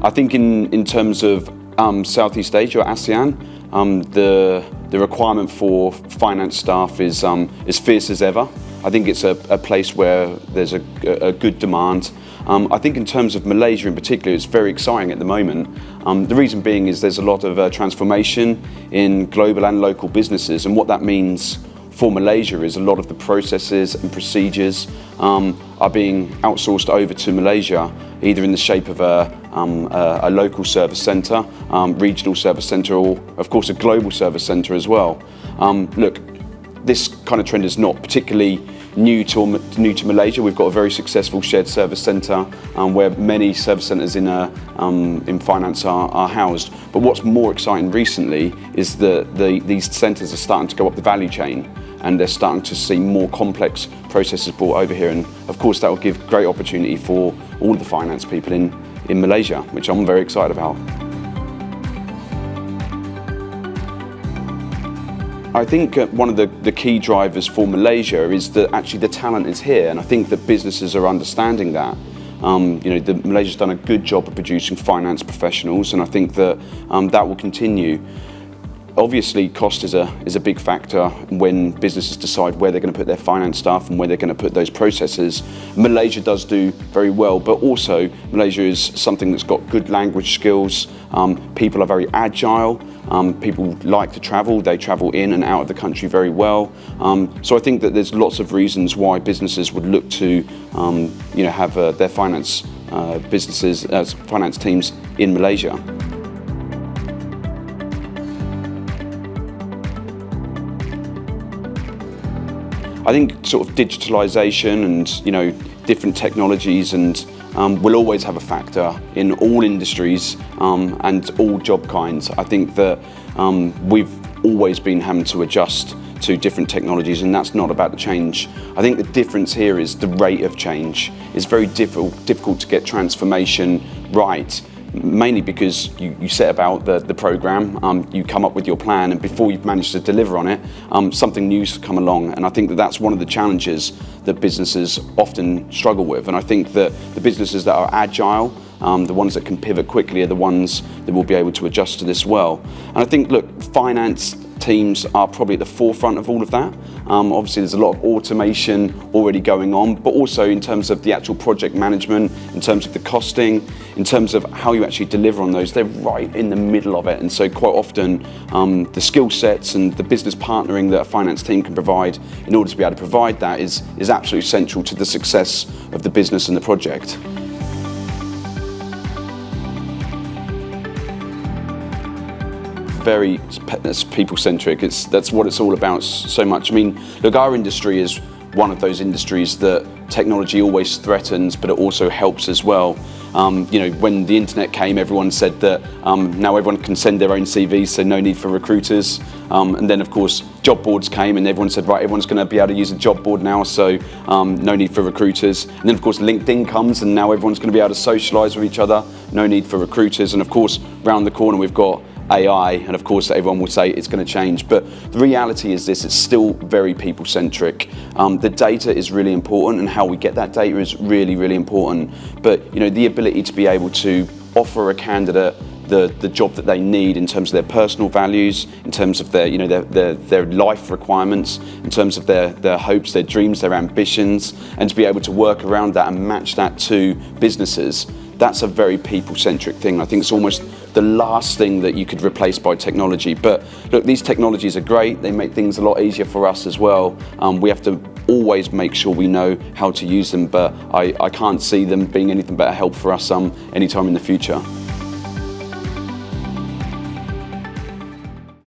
I think in terms of Southeast Asia or ASEAN, the requirement for finance staff is fierce as ever. I think it's a place where there's a good demand. I think in terms of Malaysia in particular, it's very exciting at the moment. The reason being is there's a lot of transformation in global and local businesses, and what that means for Malaysia is a lot of the processes and procedures are being outsourced over to Malaysia, either in the shape of a local service centre, regional service centre, or of course a global service centre as well. Look, this kind of trend is not particularly new to Malaysia. We've got a very successful shared service centre where many service centres in finance are housed. But what's more exciting recently is that these centres are starting to go up the value chain, and they're starting to see more complex processes brought over here. And of course that will give great opportunity for all of the finance people in Malaysia, which I'm very excited about. I think one of the key drivers for Malaysia is that actually the talent is here, and I think that businesses are understanding that. Malaysia's done a good job of producing finance professionals, and I think that that will continue. Obviously, cost is a big factor when businesses decide where they're going to put their finance staff and where they're going to put those processes. Malaysia does do very well, but also Malaysia is something that's got good language skills. People are very agile. People like to travel. They travel in and out of the country very well. So I think that there's lots of reasons why businesses would look to have their finance finance teams in Malaysia. I think sort of digitalisation and different technologies will always have a factor in all industries and all job kinds. I think that we've always been having to adjust to different technologies, and that's not about the change. I think the difference here is the rate of change. It's very difficult to get transformation right, mainly because you set about the program, you come up with your plan, and before you've managed to deliver on it, something new's come along. And I think that that's one of the challenges that businesses often struggle with. And I think that the businesses that are agile, the ones that can pivot quickly, are the ones that will be able to adjust to this well. And I think, look, finance teams are probably at the forefront of all of that. Obviously there's a lot of automation already going on, but also in terms of the actual project management, in terms of the costing, in terms of how you actually deliver on those, they're right in the middle of it. And so quite often the skill sets and the business partnering that a finance team can provide in order to be able to provide that is absolutely central to the success of the business and the project. Very people-centric. That's what it's all about so much. I mean, look, our industry is one of those industries that technology always threatens, but it also helps as well. When the internet came, everyone said that now everyone can send their own CVs, so no need for recruiters. And then, of course, job boards came, and everyone said, right, everyone's going to be able to use a job board now, so no need for recruiters. And then, of course, LinkedIn comes, and now everyone's going to be able to socialise with each other, no need for recruiters. And, of course, round the corner, we've got AI, and of course everyone will say it's going to change, but the reality is this: it's still very people-centric. The data is really important, and how we get that data is really, really important. But the ability to be able to offer a candidate the job that they need in terms of their personal values, in terms of their life requirements, in terms of their hopes, their dreams, their ambitions, and to be able to work around that and match that to businesses. That's a very people-centric thing. I think it's almost the last thing that you could replace by technology. But look, these technologies are great. They make things a lot easier for us as well. We have to always make sure we know how to use them, but I can't see them being anything but a help for us anytime in the future.